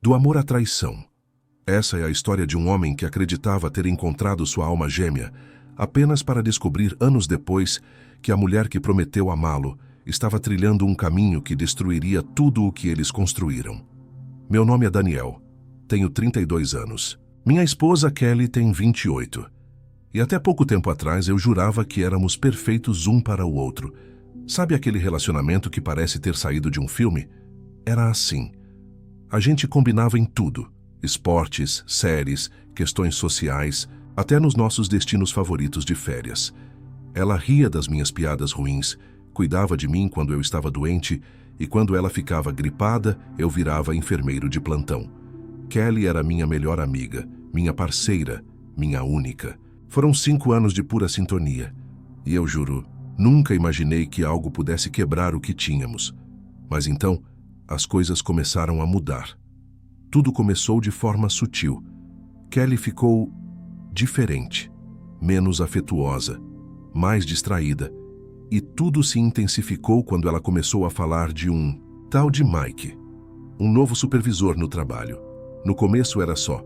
Do amor à traição. Essa é a história de um homem que acreditava ter encontrado sua alma gêmea, apenas para descobrir anos depois que a mulher que prometeu amá-lo estava trilhando um caminho que destruiria tudo o que eles construíram. Meu nome é Daniel. Tenho 32 anos. Minha esposa Kelly tem 28. E até pouco tempo atrás eu jurava que éramos perfeitos um para o outro. Sabe aquele relacionamento que parece ter saído de um filme? Era assim. A gente combinava em tudo. Esportes, séries, questões sociais, até nos nossos destinos favoritos de férias. Ela ria das minhas piadas ruins, cuidava de mim quando eu estava doente e quando ela ficava gripada, eu virava enfermeiro de plantão. Kelly era minha melhor amiga, minha parceira, minha única. Foram 5 anos de pura sintonia. E eu juro, nunca imaginei que algo pudesse quebrar o que tínhamos. Mas então, as coisas começaram a mudar. Tudo começou de forma sutil. Kelly ficou diferente, menos afetuosa, mais distraída. E tudo se intensificou quando ela começou a falar de um tal de Mike, um novo supervisor no trabalho. No começo era só,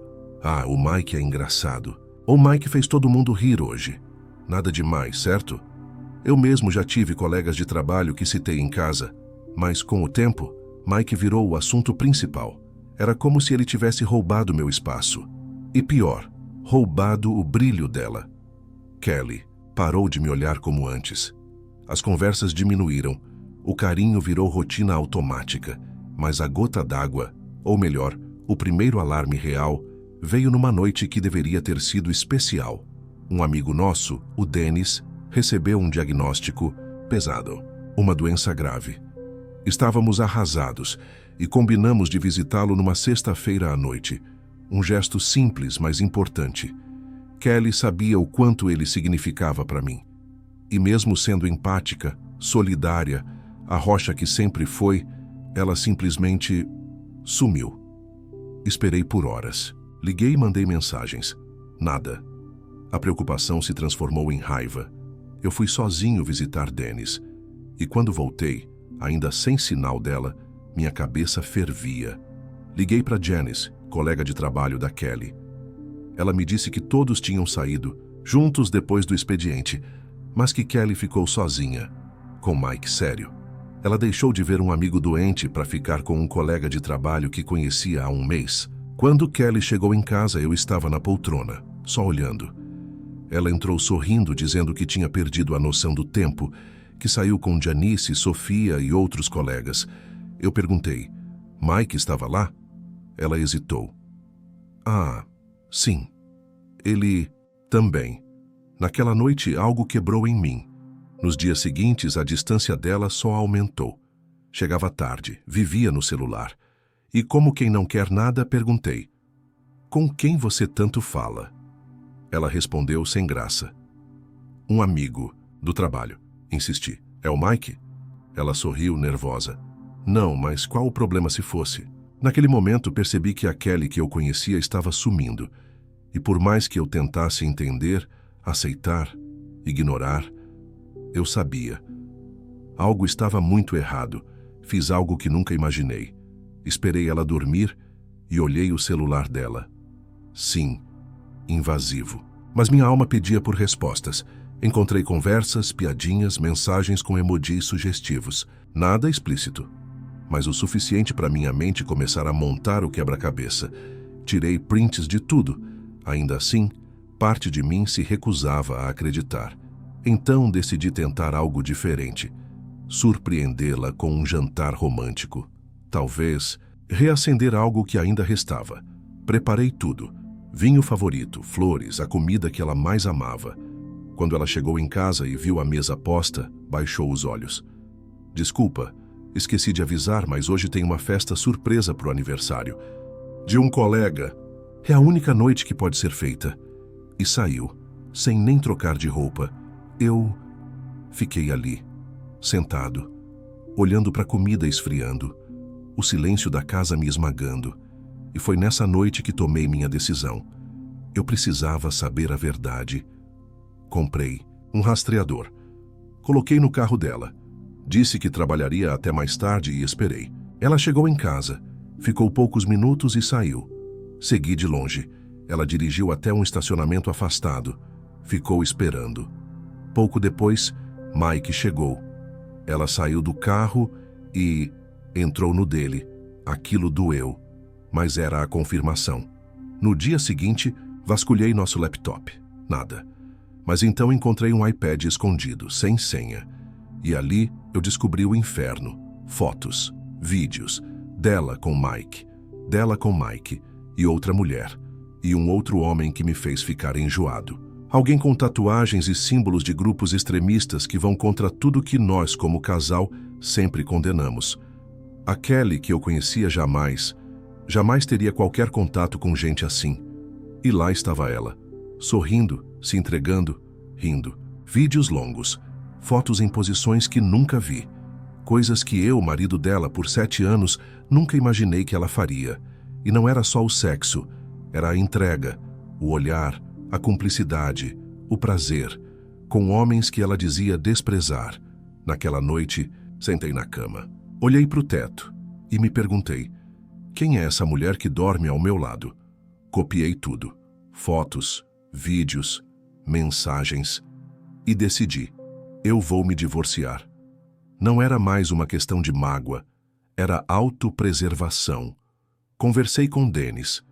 o Mike é engraçado. O Mike fez todo mundo rir hoje. Nada demais, certo? Eu mesmo já tive colegas de trabalho que citei em casa, mas com o tempo, Mike virou o assunto principal. Era como se ele tivesse roubado meu espaço. E pior, roubado o brilho dela. Kelly parou de me olhar como antes. As conversas diminuíram, o carinho virou rotina automática, mas a gota d'água, ou melhor, o primeiro alarme real, veio numa noite que deveria ter sido especial. Um amigo nosso, o Dennis, recebeu um diagnóstico pesado, uma doença grave. Estávamos arrasados e combinamos de visitá-lo numa sexta-feira à noite. Um gesto simples, mas importante. Kelly sabia o quanto ele significava para mim. E mesmo sendo empática, solidária, a rocha que sempre foi, ela simplesmente sumiu. Esperei por horas. Liguei e mandei mensagens. Nada. A preocupação se transformou em raiva. Eu fui sozinho visitar Dennis. E quando voltei, ainda sem sinal dela, minha cabeça fervia. Liguei para Janice, colega de trabalho da Kelly. Ela me disse que todos tinham saído, juntos depois do expediente, mas que Kelly ficou sozinha, com Mike sério. Ela deixou de ver um amigo doente para ficar com um colega de trabalho que conhecia há um mês. Quando Kelly chegou em casa, eu estava na poltrona, só olhando. Ela entrou sorrindo, dizendo que tinha perdido a noção do tempo, que saiu com Janice, Sofia e outros colegas. Eu perguntei, Mike estava lá? Ela hesitou. Sim. Ele também. Naquela noite, algo quebrou em mim. Nos dias seguintes, a distância dela só aumentou. Chegava tarde, vivia no celular. E como quem não quer nada, perguntei, com quem você tanto fala? Ela respondeu sem graça. Um amigo, do trabalho. Insisti. É o Mike? Ela sorriu, nervosa. Não, mas qual o problema se fosse? Naquele momento, percebi que a Kelly que eu conhecia estava sumindo. E por mais que eu tentasse entender, aceitar, ignorar, eu sabia. Algo estava muito errado. Fiz algo que nunca imaginei. Esperei ela dormir e olhei o celular dela. Sim, invasivo. Mas minha alma pedia por respostas. Encontrei conversas, piadinhas, mensagens com emojis sugestivos. Nada explícito, mas o suficiente para minha mente começar a montar o quebra-cabeça. Tirei prints de tudo. Ainda assim, parte de mim se recusava a acreditar. Então decidi tentar algo diferente. Surpreendê-la com um jantar romântico. Talvez reacender algo que ainda restava. Preparei tudo. Vinho favorito, flores, a comida que ela mais amava. Quando ela chegou em casa e viu a mesa posta, baixou os olhos. Desculpa, esqueci de avisar, mas hoje tem uma festa surpresa pro aniversário. De um colega. É a única noite que pode ser feita. E saiu, sem nem trocar de roupa. Eu fiquei ali, sentado, olhando para a comida esfriando, o silêncio da casa me esmagando. E foi nessa noite que tomei minha decisão. Eu precisava saber a verdade. Comprei um rastreador. Coloquei no carro dela. Disse que trabalharia até mais tarde e esperei. Ela chegou em casa. Ficou poucos minutos e saiu. Segui de longe. Ela dirigiu até um estacionamento afastado. Ficou esperando. Pouco depois, Mike chegou. Ela saiu do carro e entrou no dele. Aquilo doeu, mas era a confirmação. No dia seguinte, vasculhei nosso laptop. Nada. Mas então encontrei um iPad escondido, sem senha. E ali eu descobri o inferno. Fotos, vídeos, dela com Mike e outra mulher, e um outro homem que me fez ficar enjoado. Alguém com tatuagens e símbolos de grupos extremistas que vão contra tudo que nós, como casal, sempre condenamos. A Kelly, que eu conhecia jamais teria qualquer contato com gente assim. E lá estava ela, sorrindo, se entregando, rindo. Vídeos longos, fotos em posições que nunca vi. Coisas que eu, marido dela por 7 anos, nunca imaginei que ela faria. E não era só o sexo, era a entrega, o olhar, a cumplicidade, o prazer, com homens que ela dizia desprezar. Naquela noite, sentei na cama. Olhei para o teto e me perguntei, quem é essa mulher que dorme ao meu lado? Copiei tudo, fotos, vídeos, mensagens, e decidi, eu vou me divorciar. Não era mais uma questão de mágoa, era autopreservação. Conversei com Dennis.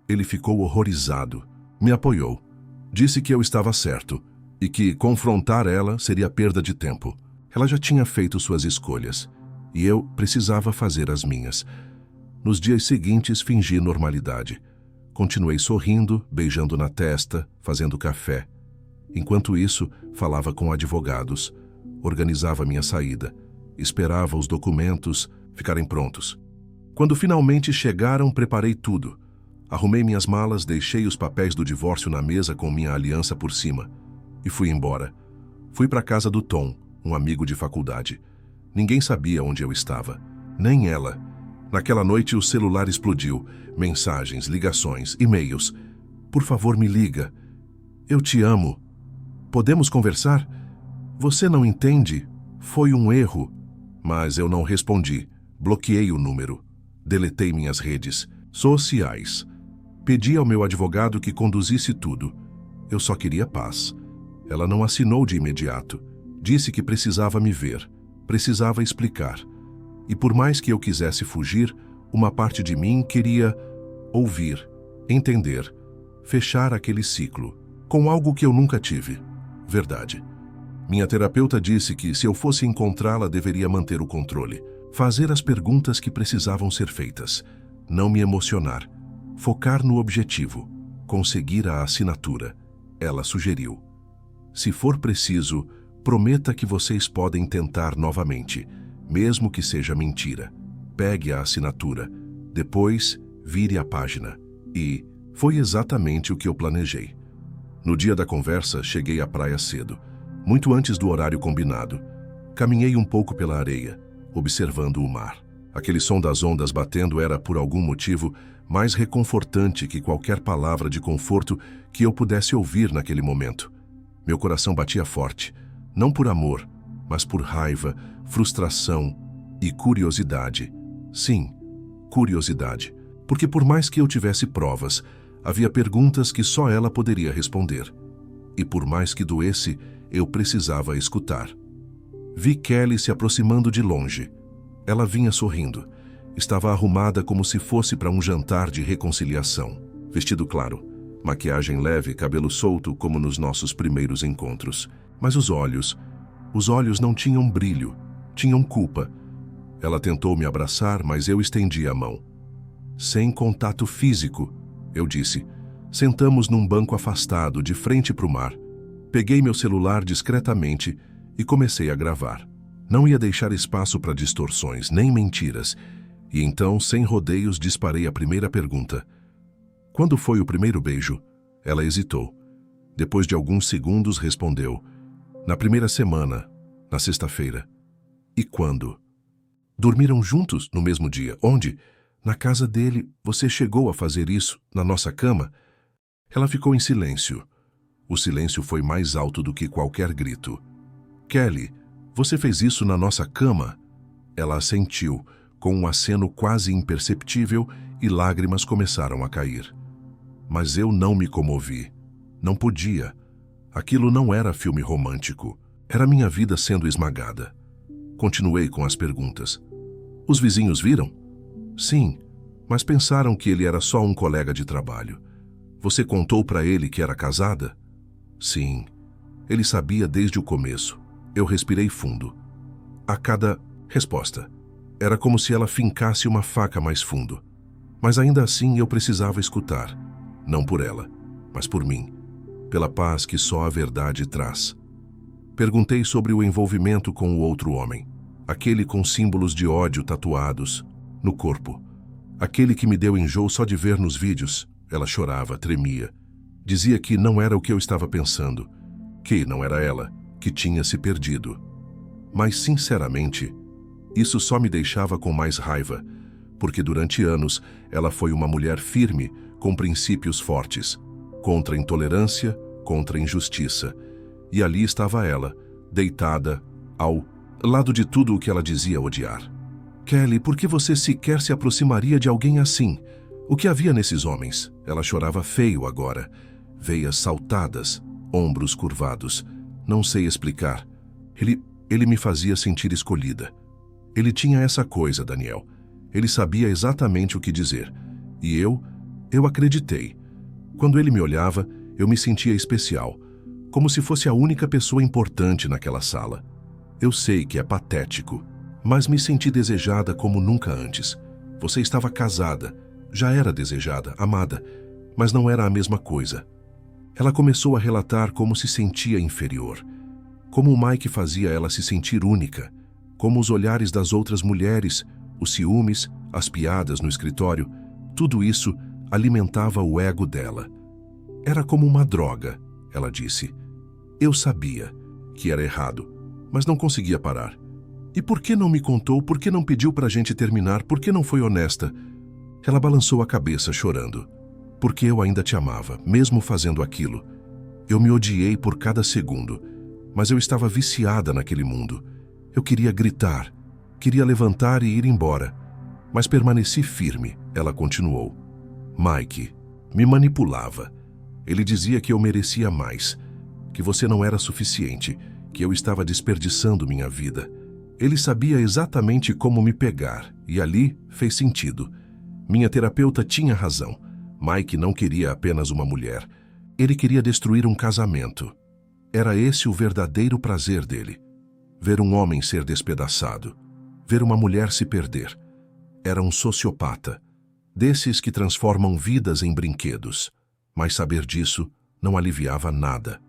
Ele ficou horrorizado, me apoiou. Disse que eu estava certo e que confrontar ela seria perda de tempo. Ela já tinha feito suas escolhas e eu precisava fazer as minhas. Nos dias seguintes, fingi normalidade. Continuei sorrindo, beijando na testa, fazendo café. Enquanto isso, falava com advogados, organizava minha saída, esperava os documentos ficarem prontos. Quando finalmente chegaram, preparei tudo. Arrumei minhas malas, deixei os papéis do divórcio na mesa com minha aliança por cima e fui embora. Fui para a casa do Tom, um amigo de faculdade. Ninguém sabia onde eu estava, nem ela. Naquela noite o celular explodiu. Mensagens, ligações, e-mails. Por favor, me liga. Eu te amo. Podemos conversar? Você não entende? Foi um erro. Mas eu não respondi. Bloqueei o número. Deletei minhas redes sociais. Pedi ao meu advogado que conduzisse tudo. Eu só queria paz. Ela não assinou de imediato. Disse que precisava me ver. Precisava explicar. E por mais que eu quisesse fugir, uma parte de mim queria ouvir, entender, fechar aquele ciclo, com algo que eu nunca tive. Verdade. Minha terapeuta disse que se eu fosse encontrá-la, deveria manter o controle, fazer as perguntas que precisavam ser feitas, não me emocionar, focar no objetivo, conseguir a assinatura. Ela sugeriu: se for preciso, prometa que vocês podem tentar novamente, mesmo que seja mentira. Pegue a assinatura, depois vire a página. E foi exatamente o que eu planejei. No dia da conversa, cheguei à praia cedo, muito antes do horário combinado. Caminhei um pouco pela areia, observando o mar. Aquele som das ondas batendo era, por algum motivo, mais reconfortante que qualquer palavra de conforto que eu pudesse ouvir naquele momento. Meu coração batia forte, não por amor, mas por raiva, frustração e curiosidade. Sim, curiosidade. Porque por mais que eu tivesse provas, havia perguntas que só ela poderia responder. E por mais que doesse, eu precisava escutar. Vi Kelly se aproximando de longe. Ela vinha sorrindo. Estava arrumada como se fosse para um jantar de reconciliação. Vestido claro, maquiagem leve, cabelo solto como nos nossos primeiros encontros. Mas os olhos não tinham brilho, tinham culpa. Ela tentou me abraçar, mas eu estendi a mão. Sem contato físico, eu disse. Sentamos num banco afastado, de frente para o mar. Peguei meu celular discretamente e comecei a gravar. Não ia deixar espaço para distorções, nem mentiras. E então, sem rodeios, disparei a primeira pergunta. Quando foi o primeiro beijo? Ela hesitou. Depois de alguns segundos, respondeu. Na primeira semana, na sexta-feira. E quando? Dormiram juntos no mesmo dia. Onde? Na casa dele. Você chegou a fazer isso na nossa cama? Ela ficou em silêncio. O silêncio foi mais alto do que qualquer grito. Kelly, você fez isso na nossa cama? Ela assentiu, com um aceno quase imperceptível, e lágrimas começaram a cair. Mas eu não me comovi. Não podia. Aquilo não era filme romântico. Era minha vida sendo esmagada. Continuei com as perguntas. Os vizinhos viram? Sim, mas pensaram que ele era só um colega de trabalho. Você contou para ele que era casada? Sim. Ele sabia desde o começo. Eu respirei fundo. A cada resposta, era como se ela fincasse uma faca mais fundo. Mas ainda assim eu precisava escutar. Não por ela, mas por mim. Pela paz que só a verdade traz. Perguntei sobre o envolvimento com o outro homem. Aquele com símbolos de ódio tatuados no corpo. Aquele que me deu enjoo só de ver nos vídeos. Ela chorava, tremia. Dizia que não era o que eu estava pensando. Que não era ela, que tinha se perdido. Mas, sinceramente, isso só me deixava com mais raiva, porque durante anos ela foi uma mulher firme, com princípios fortes, contra a intolerância, contra a injustiça. E ali estava ela, deitada, ao lado de tudo o que ela dizia odiar. Kelly, por que você sequer se aproximaria de alguém assim? O que havia nesses homens? Ela chorava feio agora. Veias saltadas, ombros curvados. Não sei explicar. Ele me fazia sentir escolhida. Ele tinha essa coisa, Daniel. Ele sabia exatamente o que dizer. E eu acreditei. Quando ele me olhava, eu me sentia especial, como se fosse a única pessoa importante naquela sala. Eu sei que é patético, mas me senti desejada como nunca antes. Você estava casada, já era desejada, amada, mas não era a mesma coisa. Ela começou a relatar como se sentia inferior, como o Mike fazia ela se sentir única, como os olhares das outras mulheres, os ciúmes, as piadas no escritório, tudo isso alimentava o ego dela. Era como uma droga, ela disse. Eu sabia que era errado, mas não conseguia parar. E por que não me contou? Por que não pediu pra gente terminar? Por que não foi honesta? Ela balançou a cabeça, chorando. Porque eu ainda te amava, mesmo fazendo aquilo. Eu me odiei por cada segundo, mas eu estava viciada naquele mundo. Eu queria gritar, queria levantar e ir embora, mas permaneci firme, ela continuou. Mike me manipulava. Ele dizia que eu merecia mais, que você não era suficiente, que eu estava desperdiçando minha vida. Ele sabia exatamente como me pegar, e ali fez sentido. Minha terapeuta tinha razão. Mike não queria apenas uma mulher. Ele queria destruir um casamento. Era esse o verdadeiro prazer dele. Ver um homem ser despedaçado. Ver uma mulher se perder. Era um sociopata. Desses que transformam vidas em brinquedos. Mas saber disso não aliviava nada.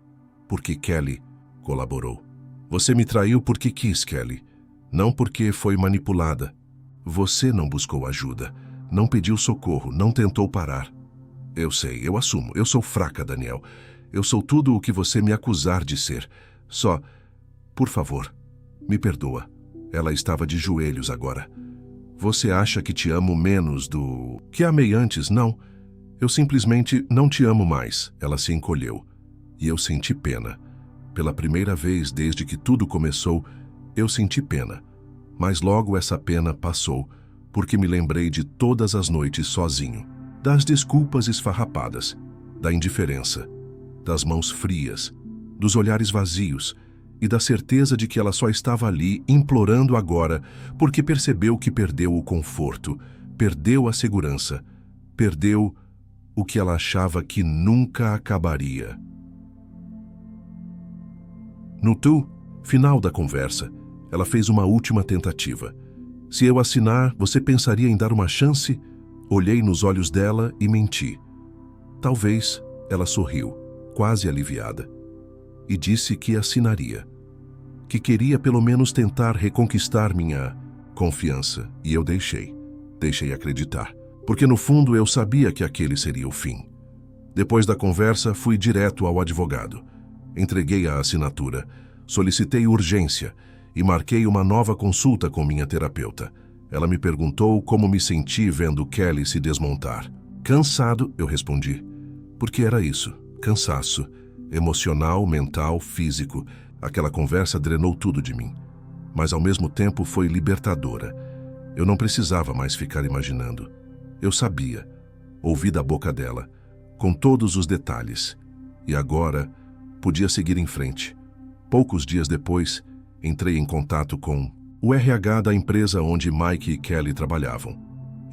Porque Kelly colaborou. Você me traiu porque quis, Kelly. Não porque foi manipulada. Você não buscou ajuda. Não pediu socorro, não tentou parar. Eu sei, eu assumo. Eu sou fraca, Daniel. Eu sou tudo o que você me acusar de ser. Só, por favor, me perdoa. Ela estava de joelhos agora. Você acha que te amo menos do que amei antes? Não. Eu simplesmente não te amo mais. Ela se encolheu. E eu senti pena. Pela primeira vez desde que tudo começou, eu senti pena. Mas logo essa pena passou, porque me lembrei de todas as noites sozinho. Das desculpas esfarrapadas, da indiferença, das mãos frias, dos olhares vazios e da certeza de que ela só estava ali implorando agora porque percebeu que perdeu o conforto, perdeu a segurança, perdeu o que ela achava que nunca acabaria. No final da conversa, ela fez uma última tentativa. Se eu assinar, você pensaria em dar uma chance? Olhei nos olhos dela e menti. Talvez, ela sorriu, quase aliviada, e disse que assinaria. Que queria pelo menos tentar reconquistar minha confiança, e eu deixei acreditar, porque no fundo eu sabia que aquele seria o fim. Depois da conversa, fui direto ao advogado. Entreguei a assinatura, solicitei urgência e marquei uma nova consulta com minha terapeuta. Ela me perguntou como me senti vendo Kelly se desmontar. Cansado, eu respondi. Porque era isso, cansaço, emocional, mental, físico. Aquela conversa drenou tudo de mim. Mas ao mesmo tempo foi libertadora. Eu não precisava mais ficar imaginando. Eu sabia, ouvi da boca dela, com todos os detalhes, e agora podia seguir em frente. Poucos dias depois, entrei em contato com o RH da empresa onde Mike e Kelly trabalhavam.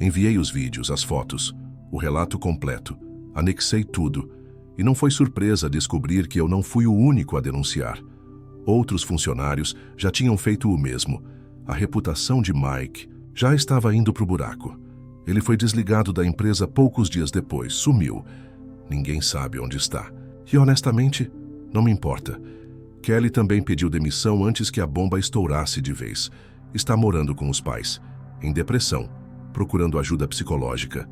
Enviei os vídeos, as fotos, o relato completo, anexei tudo, e não foi surpresa descobrir que eu não fui o único a denunciar. Outros funcionários já tinham feito o mesmo. A reputação de Mike já estava indo para o buraco. Ele foi desligado da empresa poucos dias depois, sumiu. Ninguém sabe onde está. E honestamente, não me importa. Kelly também pediu demissão antes que a bomba estourasse de vez. Está morando com os pais, em depressão, procurando ajuda psicológica.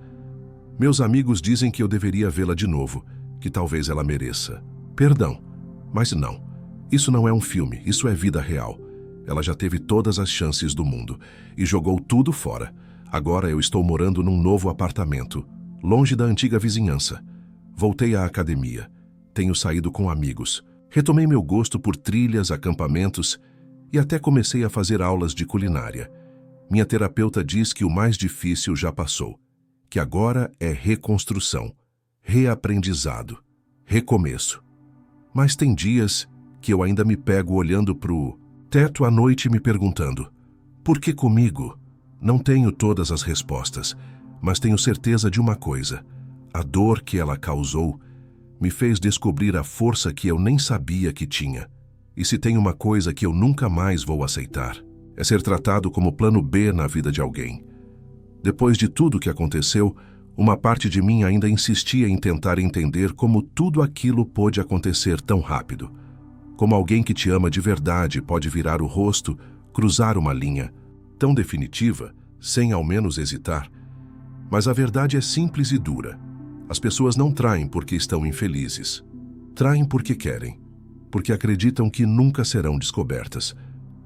Meus amigos dizem que eu deveria vê-la de novo, que talvez ela mereça perdão. Mas não. Isso não é um filme, isso é vida real. Ela já teve todas as chances do mundo e jogou tudo fora. Agora eu estou morando num novo apartamento, longe da antiga vizinhança. Voltei à academia. Tenho saído com amigos. Retomei meu gosto por trilhas, acampamentos e até comecei a fazer aulas de culinária. Minha terapeuta diz que o mais difícil já passou, que agora é reconstrução, reaprendizado, recomeço. Mas tem dias que eu ainda me pego olhando pro teto à noite me perguntando: por que comigo? Não tenho todas as respostas, mas tenho certeza de uma coisa: a dor que ela causou me fez descobrir a força que eu nem sabia que tinha. E se tem uma coisa que eu nunca mais vou aceitar, é ser tratado como plano B na vida de alguém. Depois de tudo que aconteceu, uma parte de mim ainda insistia em tentar entender como tudo aquilo pôde acontecer tão rápido. Como alguém que te ama de verdade pode virar o rosto, cruzar uma linha tão definitiva, sem ao menos hesitar. Mas a verdade é simples e dura. As pessoas não traem porque estão infelizes. Traem porque querem, porque acreditam que nunca serão descobertas,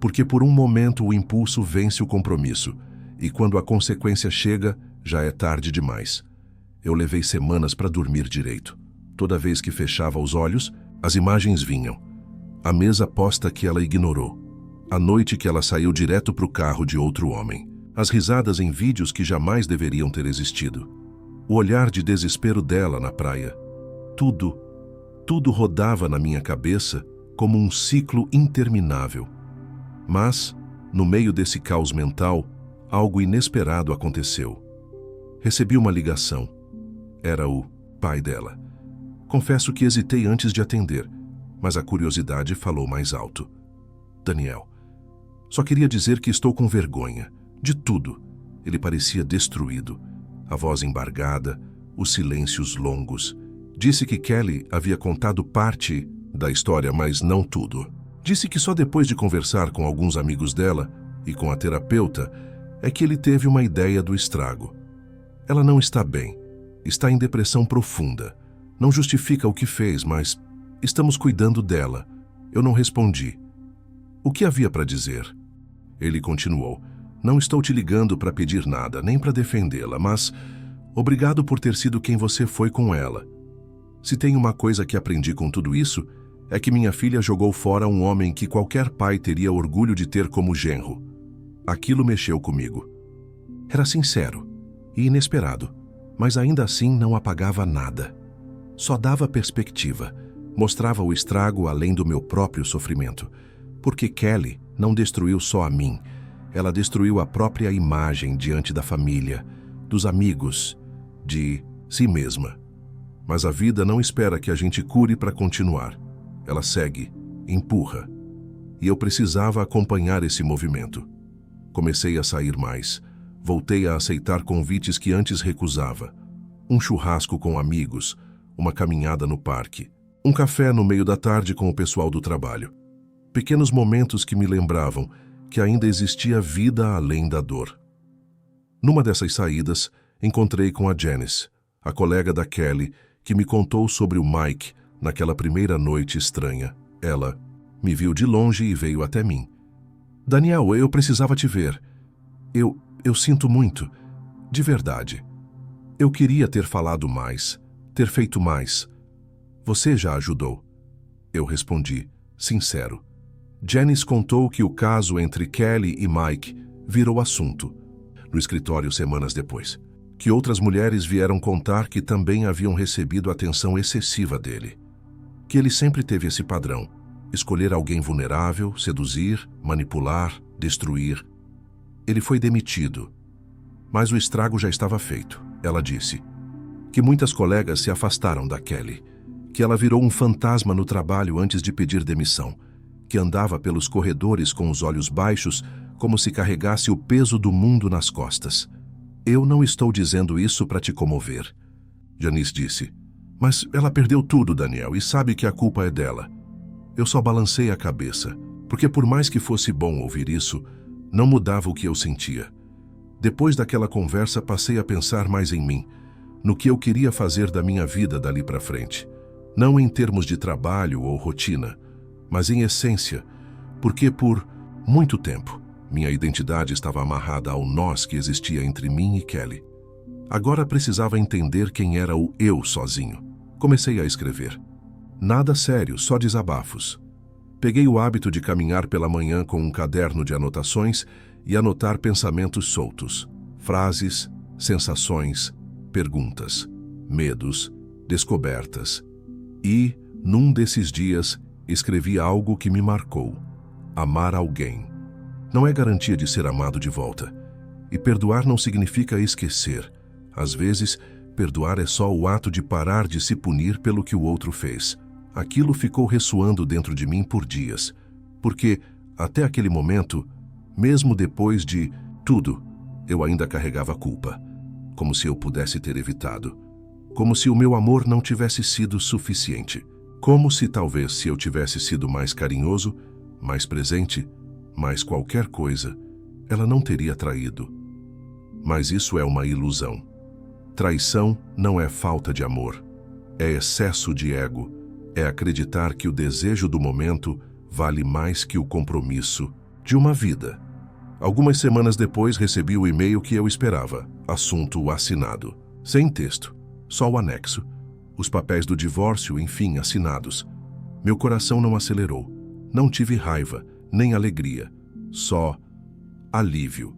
porque por um momento o impulso vence o compromisso, e quando a consequência chega, já é tarde demais. Eu levei semanas para dormir direito. Toda vez que fechava os olhos, as imagens vinham. A mesa posta que ela ignorou. A noite que ela saiu direto para o carro de outro homem. As risadas em vídeos que jamais deveriam ter existido. O olhar de desespero dela na praia. Tudo rodava na minha cabeça como um ciclo interminável. Mas, no meio desse caos mental, algo inesperado aconteceu. Recebi uma ligação. Era o pai dela. Confesso que hesitei antes de atender, mas a curiosidade falou mais alto. Daniel. Só queria dizer que estou com vergonha. De tudo. Ele parecia destruído. A voz embargada, os silêncios longos. Disse que Kelly havia contado parte da história, mas não tudo. Disse que só depois de conversar com alguns amigos dela e com a terapeuta é que ele teve uma ideia do estrago. Ela não está bem. Está em depressão profunda. Não justifica o que fez, mas estamos cuidando dela. Eu não respondi. O que havia para dizer? Ele continuou. Não estou te ligando para pedir nada, nem para defendê-la, mas obrigado por ter sido quem você foi com ela. Se tem uma coisa que aprendi com tudo isso, é que minha filha jogou fora um homem que qualquer pai teria orgulho de ter como genro. Aquilo mexeu comigo. Era sincero e inesperado, mas ainda assim não apagava nada. Só dava perspectiva, mostrava o estrago além do meu próprio sofrimento. Porque Kelly não destruiu só a mim, ela destruiu a própria imagem diante da família, dos amigos, de si mesma. Mas a vida não espera que a gente cure para continuar. Ela segue, empurra. E eu precisava acompanhar esse movimento. Comecei a sair mais. Voltei a aceitar convites que antes recusava. Um churrasco com amigos, uma caminhada no parque, um café no meio da tarde com o pessoal do trabalho. Pequenos momentos que me lembravam que ainda existia vida além da dor. Numa dessas saídas, encontrei com a Janice, a colega da Kelly, que me contou sobre o Mike naquela primeira noite estranha. Ela me viu de longe e veio até mim. Daniel, eu precisava te ver. Eu sinto muito. De verdade. Eu queria ter falado mais, ter feito mais. Você já ajudou. Eu respondi, sincero. Janice contou que o caso entre Kelly e Mike virou assunto. no escritório semanas depois. Que outras mulheres vieram contar que também haviam recebido atenção excessiva dele. Que ele sempre teve esse padrão: escolher alguém vulnerável, seduzir, manipular, destruir. Ele foi demitido. Mas o estrago já estava feito. Ela disse que muitas colegas se afastaram da Kelly, que ela virou um fantasma no trabalho antes de pedir demissão, que andava pelos corredores com os olhos baixos, como se carregasse o peso do mundo nas costas. Eu não estou dizendo isso para te comover. Janice disse: mas ela perdeu tudo, Daniel, e sabe que a culpa é dela. Eu só balancei a cabeça, porque por mais que fosse bom ouvir isso, não mudava o que eu sentia. Depois daquela conversa, passei a pensar mais em mim, no que eu queria fazer da minha vida dali para frente. Não em termos de trabalho ou rotina, mas em essência, porque por muito tempo minha identidade estava amarrada ao nós que existia entre mim e Kelly. Agora precisava entender quem era o eu sozinho. Comecei a escrever. Nada sério, só desabafos. Peguei o hábito de caminhar pela manhã com um caderno de anotações e anotar pensamentos soltos, frases, sensações, perguntas, medos, descobertas. E, num desses dias, escrevi algo que me marcou: amar alguém. Não é garantia de ser amado de volta. E perdoar não significa esquecer. Às vezes, perdoar é só o ato de parar de se punir pelo que o outro fez. Aquilo ficou ressoando dentro de mim por dias, porque, até aquele momento, mesmo depois de tudo, eu ainda carregava culpa, como se eu pudesse ter evitado, como se o meu amor não tivesse sido suficiente, como se talvez se eu tivesse sido mais carinhoso, mais presente, mais qualquer coisa, ela não teria traído. Mas isso é uma ilusão. Traição não é falta de amor, é excesso de ego, é acreditar que o desejo do momento vale mais que o compromisso de uma vida. Algumas semanas depois recebi o e-mail que eu esperava, assunto assinado, sem texto, só o anexo, os papéis do divórcio, enfim, assinados. Meu coração não acelerou, não tive raiva, nem alegria, só alívio.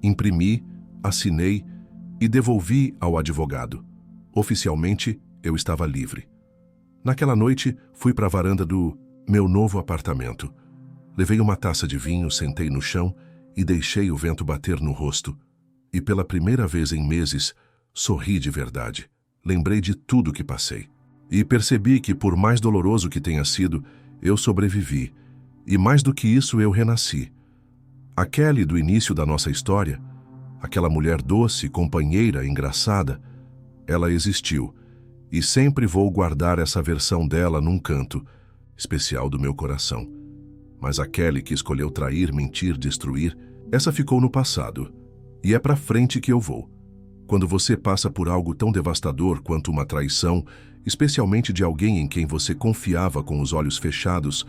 Imprimi, assinei e devolvi ao advogado. Oficialmente, eu estava livre. Naquela noite, fui para a varanda do meu novo apartamento. Levei uma taça de vinho, sentei no chão e deixei o vento bater no rosto. E pela primeira vez em meses, sorri de verdade. Lembrei de tudo que passei. E percebi que, por mais doloroso que tenha sido, eu sobrevivi. E mais do que isso, eu renasci. A Kelly do início da nossa história, aquela mulher doce, companheira, engraçada, ela existiu. E sempre vou guardar essa versão dela num canto especial do meu coração. Mas a Kelly que escolheu trair, mentir, destruir, essa ficou no passado. E é pra frente que eu vou. Quando você passa por algo tão devastador quanto uma traição, especialmente de alguém em quem você confiava com os olhos fechados,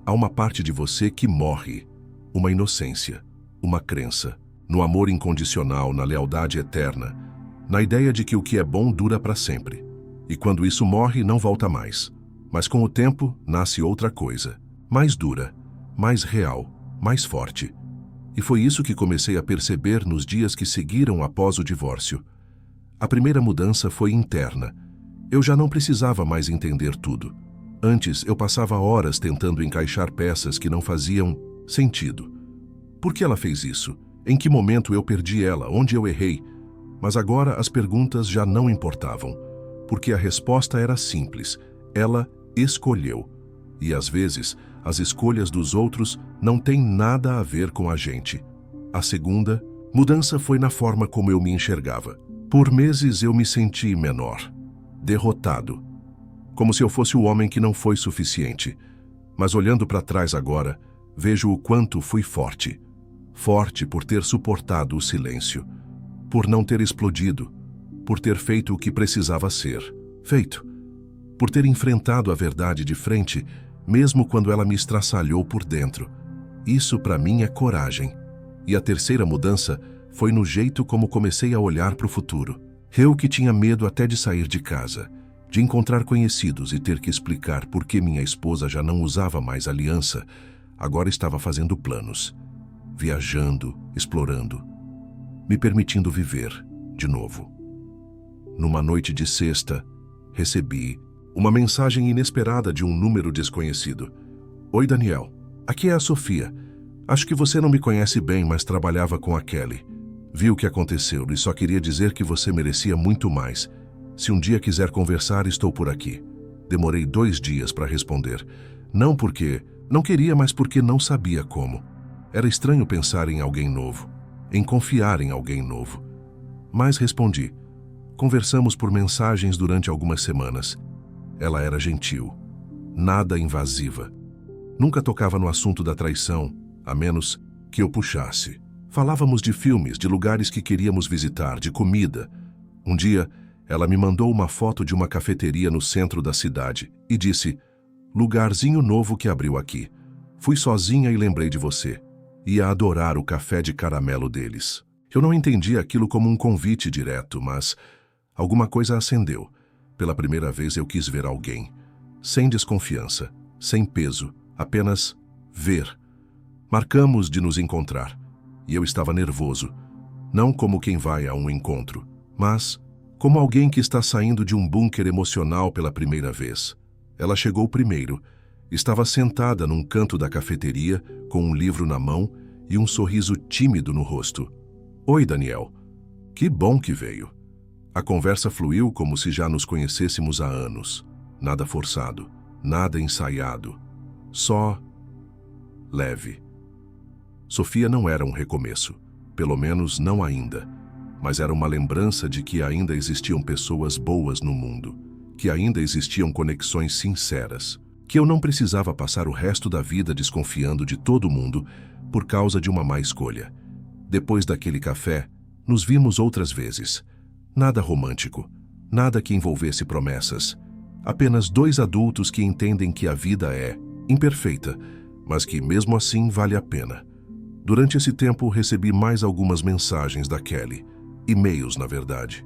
há uma parte de você que morre. Uma inocência, uma crença, no amor incondicional, na lealdade eterna, na ideia de que o que é bom dura para sempre. E quando isso morre, não volta mais. Mas com o tempo, nasce outra coisa, mais dura, mais real, mais forte. E foi isso que comecei a perceber nos dias que seguiram após o divórcio. A primeira mudança foi interna. Eu já não precisava mais entender tudo. Antes, eu passava horas tentando encaixar peças que não faziam sentido. Por que ela fez isso? Em que momento eu perdi ela? Onde eu errei? Mas agora as perguntas já não importavam, porque a resposta era simples. Ela escolheu. E às vezes, as escolhas dos outros não têm nada a ver com a gente. A segunda mudança foi na forma como eu me enxergava. Por meses eu me senti menor, derrotado, como se eu fosse o homem que não foi suficiente. Mas olhando para trás agora, vejo o quanto fui forte. Forte por ter suportado o silêncio, por não ter explodido, por ter feito o que precisava ser feito, por ter enfrentado a verdade de frente, mesmo quando ela me estraçalhou por dentro. Isso para mim é coragem. E a terceira mudança foi no jeito como comecei a olhar para o futuro. Eu que tinha medo até de sair de casa, de encontrar conhecidos e ter que explicar por que minha esposa já não usava mais aliança, agora estava fazendo planos, viajando, explorando. me permitindo viver de novo. Numa noite de sexta, recebi uma mensagem inesperada de um número desconhecido. Oi, Daniel. Aqui é a Sofia. Acho que você não me conhece bem, mas trabalhava com a Kelly. Vi o que aconteceu e só queria dizer que você merecia muito mais. Se um dia quiser conversar, estou por aqui. Demorei 2 dias para responder. Não porque não queria, mas porque não sabia como. Era estranho pensar em alguém novo, em confiar em alguém novo. Mas respondi. Conversamos por mensagens durante algumas semanas. Ela era gentil, nada invasiva. Nunca tocava no assunto da traição, a menos que eu puxasse. Falávamos de filmes, de lugares que queríamos visitar, de comida. Um dia, ela me mandou uma foto de uma cafeteria no centro da cidade e disse: lugarzinho novo que abriu aqui. Fui sozinha e lembrei de você. Ia adorar o café de caramelo deles. Eu não entendi aquilo como um convite direto, mas alguma coisa acendeu. Pela primeira vez eu quis ver alguém. Sem desconfiança, sem peso, apenas ver. Marcamos de nos encontrar. E eu estava nervoso. Não como quem vai a um encontro, mas como alguém que está saindo de um bunker emocional pela primeira vez. Ela chegou primeiro. Estava sentada num canto da cafeteria, com um livro na mão e um sorriso tímido no rosto. Oi, Daniel. Que bom que veio. A conversa fluiu como se já nos conhecêssemos há anos. Nada forçado, nada ensaiado. Só leve. Sofia não era um recomeço, pelo menos não ainda, mas era uma lembrança de que ainda existiam pessoas boas no mundo, que ainda existiam conexões sinceras, que eu não precisava passar o resto da vida desconfiando de todo mundo por causa de uma má escolha. Depois daquele café, nos vimos outras vezes. Nada romântico, nada que envolvesse promessas. Apenas 2 adultos que entendem que a vida é imperfeita, mas que mesmo assim vale a pena. Durante esse tempo, recebi mais algumas mensagens da Kelly. E-mails, na verdade.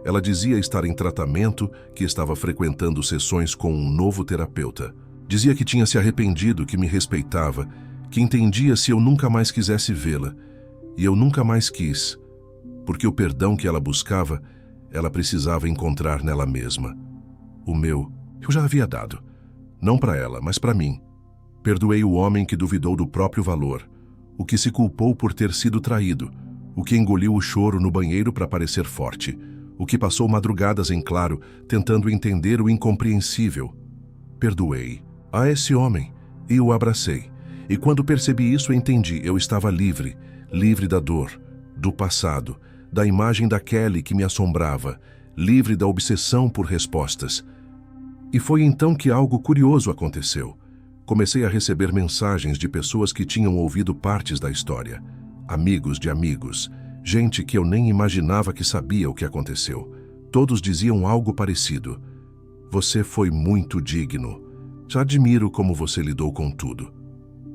Ela dizia estar em tratamento, que estava frequentando sessões com um novo terapeuta. Dizia que tinha se arrependido, que me respeitava, que entendia se eu nunca mais quisesse vê-la. E eu nunca mais quis, porque o perdão que ela buscava, ela precisava encontrar nela mesma. O meu, eu já havia dado. Não para ela, mas para mim. Perdoei o homem que duvidou do próprio valor, o que se culpou por ter sido traído, o que engoliu o choro no banheiro para parecer forte, o que passou madrugadas em claro, tentando entender o incompreensível. Perdoei a esse homem e o abracei. E quando percebi isso, entendi, eu estava livre, livre da dor, do passado, da imagem da Kelly que me assombrava, livre da obsessão por respostas. E foi então que algo curioso aconteceu. Comecei a receber mensagens de pessoas que tinham ouvido partes da história, amigos de amigos, gente que eu nem imaginava que sabia o que aconteceu. Todos diziam algo parecido. Você foi muito digno. Já admiro como você lidou com tudo.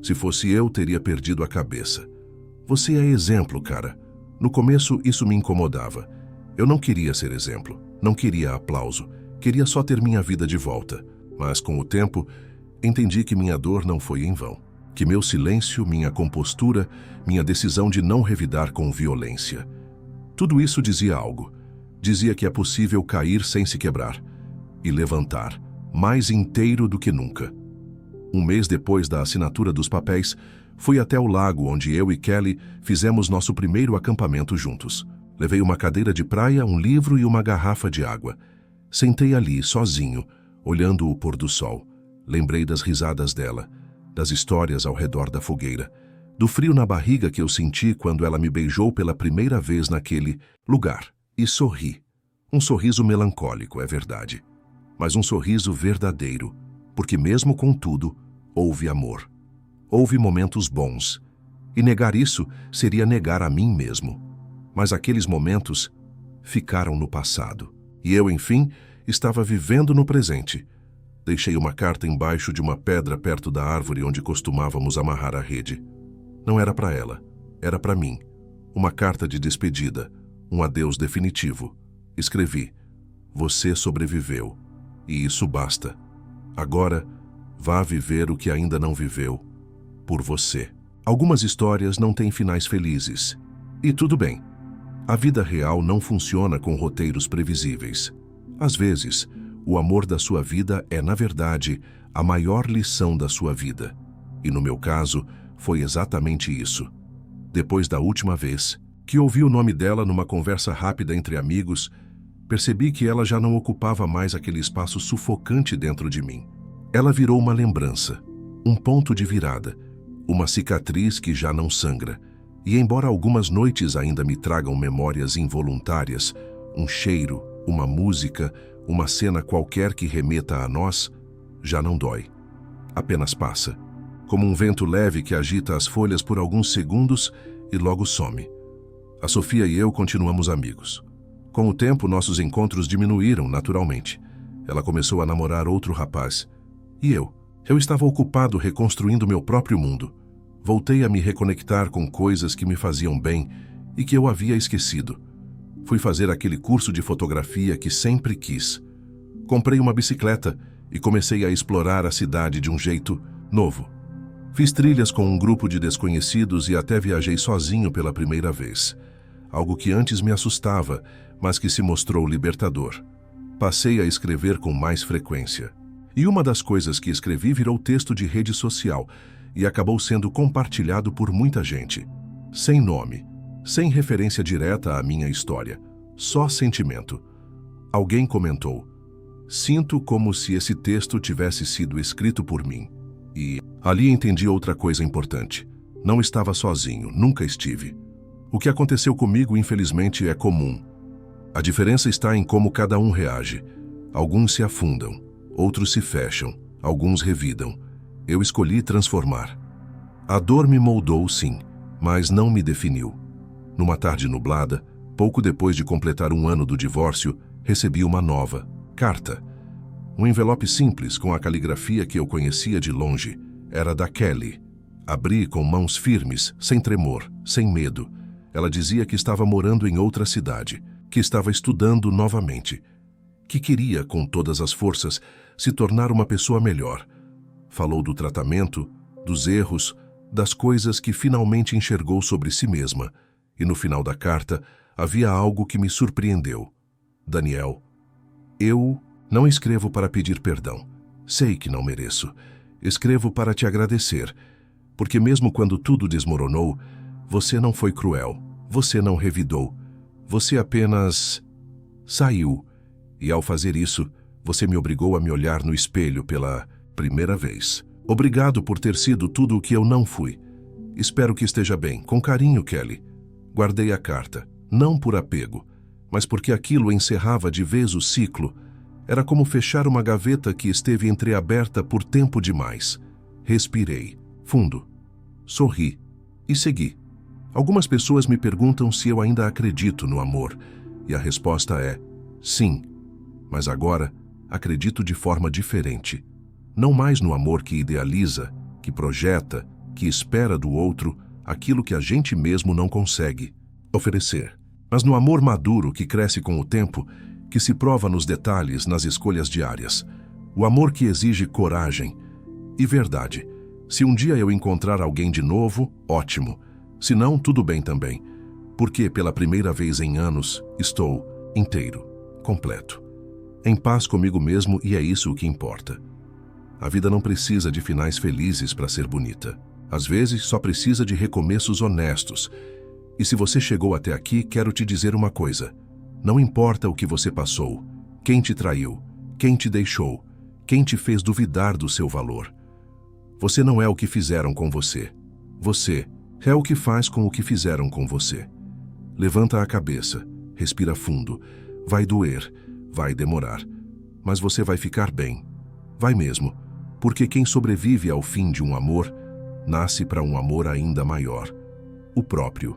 Se fosse eu, teria perdido a cabeça. Você é exemplo, cara. No começo, isso me incomodava. Eu não queria ser exemplo, não queria aplauso, queria só ter minha vida de volta. Mas, com o tempo, entendi que minha dor não foi em vão, que meu silêncio, minha compostura, minha decisão de não revidar com violência. Tudo isso dizia algo. Dizia que é possível cair sem se quebrar e levantar, mais inteiro do que nunca. Um mês depois da assinatura dos papéis, fui até o lago onde eu e Kelly fizemos nosso primeiro acampamento juntos. Levei uma cadeira de praia, um livro e uma garrafa de água. Sentei ali, sozinho, olhando o pôr do sol. Lembrei das risadas dela, das histórias ao redor da fogueira, do frio na barriga que eu senti quando ela me beijou pela primeira vez naquele lugar. E sorri. Um sorriso melancólico, é verdade. Mas um sorriso verdadeiro, porque mesmo com tudo, houve amor. Houve momentos bons. E negar isso seria negar a mim mesmo. Mas aqueles momentos ficaram no passado. E eu, enfim, estava vivendo no presente. Deixei uma carta embaixo de uma pedra perto da árvore onde costumávamos amarrar a rede. Não era para ela, era para mim. Uma carta de despedida, um adeus definitivo. Escrevi: você sobreviveu, e isso basta. Agora, vá viver o que ainda não viveu, por você. Algumas histórias não têm finais felizes. E tudo bem. A vida real não funciona com roteiros previsíveis. Às vezes, o amor da sua vida é, na verdade, a maior lição da sua vida. E no meu caso, foi exatamente isso. Depois da última vez que ouvi o nome dela numa conversa rápida entre amigos, percebi que ela já não ocupava mais aquele espaço sufocante dentro de mim. Ela virou uma lembrança, um ponto de virada, uma cicatriz que já não sangra. E embora algumas noites ainda me tragam memórias involuntárias, um cheiro, uma música, uma cena qualquer que remeta a nós, já não dói. Apenas passa, como um vento leve que agita as folhas por alguns segundos e logo some. A Sofia e eu continuamos amigos. Com o tempo, nossos encontros diminuíram naturalmente. Ela começou a namorar outro rapaz. E eu estava ocupado reconstruindo meu próprio mundo. Voltei a me reconectar com coisas que me faziam bem e que eu havia esquecido. Fui fazer aquele curso de fotografia que sempre quis. Comprei uma bicicleta e comecei a explorar a cidade de um jeito novo. Fiz trilhas com um grupo de desconhecidos e até viajei sozinho pela primeira vez. Algo que antes me assustava, mas que se mostrou libertador. Passei a escrever com mais frequência. E uma das coisas que escrevi virou texto de rede social e acabou sendo compartilhado por muita gente. Sem nome, sem referência direta à minha história, só sentimento. Alguém comentou: "Sinto como se esse texto tivesse sido escrito por mim." E ali entendi outra coisa importante. Não estava sozinho, nunca estive. O que aconteceu comigo, infelizmente, é comum. A diferença está em como cada um reage. Alguns se afundam, outros se fecham, alguns revidam. Eu escolhi transformar. A dor me moldou, sim, mas não me definiu. Numa tarde nublada, pouco depois de completar 1 ano do divórcio, recebi uma nova carta. Um envelope simples com a caligrafia que eu conhecia de longe. Era da Kelly. Abri com mãos firmes, sem tremor, sem medo. Ela dizia que estava morando em outra cidade, que estava estudando novamente, que queria, com todas as forças, se tornar uma pessoa melhor. Falou do tratamento, dos erros, das coisas que finalmente enxergou sobre si mesma. E no final da carta, havia algo que me surpreendeu. Daniel, eu não escrevo para pedir perdão. Sei que não mereço. Escrevo para te agradecer, porque mesmo quando tudo desmoronou, você não foi cruel, você não revidou, você apenas saiu. E ao fazer isso, você me obrigou a me olhar no espelho pela primeira vez. Obrigado por ter sido tudo o que eu não fui. Espero que esteja bem. Com carinho, Kelly. Guardei a carta, não por apego, mas porque aquilo encerrava de vez o ciclo. Era como fechar uma gaveta que esteve entreaberta por tempo demais. Respirei fundo, sorri e segui. Algumas pessoas me perguntam se eu ainda acredito no amor, e a resposta é sim, mas agora acredito de forma diferente. Não mais no amor que idealiza, que projeta, que espera do outro aquilo que a gente mesmo não consegue oferecer, mas no amor maduro que cresce com o tempo, que se prova nos detalhes, nas escolhas diárias. O amor que exige coragem e verdade. Se um dia eu encontrar alguém de novo, ótimo. Se não, tudo bem também. Porque pela primeira vez em anos, estou inteiro, completo, em paz comigo mesmo, e é isso o que importa. A vida não precisa de finais felizes para ser bonita. Às vezes, só precisa de recomeços honestos. E se você chegou até aqui, quero te dizer uma coisa. Não importa o que você passou, quem te traiu, quem te deixou, quem te fez duvidar do seu valor. Você não é o que fizeram com você. Você é o que faz com o que fizeram com você. Levanta a cabeça, respira fundo. Vai doer, vai demorar. Mas você vai ficar bem. Vai mesmo, porque quem sobrevive ao fim de um amor, nasce para um amor ainda maior. O próprio.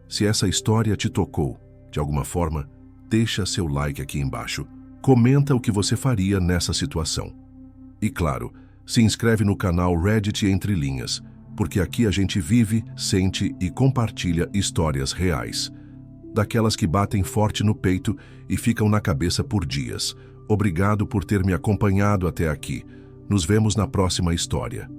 Se essa história te tocou, de alguma forma, deixa seu like aqui embaixo. Comenta o que você faria nessa situação. E claro, se inscreve no canal Reddit Entre Linhas, porque aqui a gente vive, sente e compartilha histórias reais. Daquelas que batem forte no peito e ficam na cabeça por dias. Obrigado por ter me acompanhado até aqui. Nos vemos na próxima história.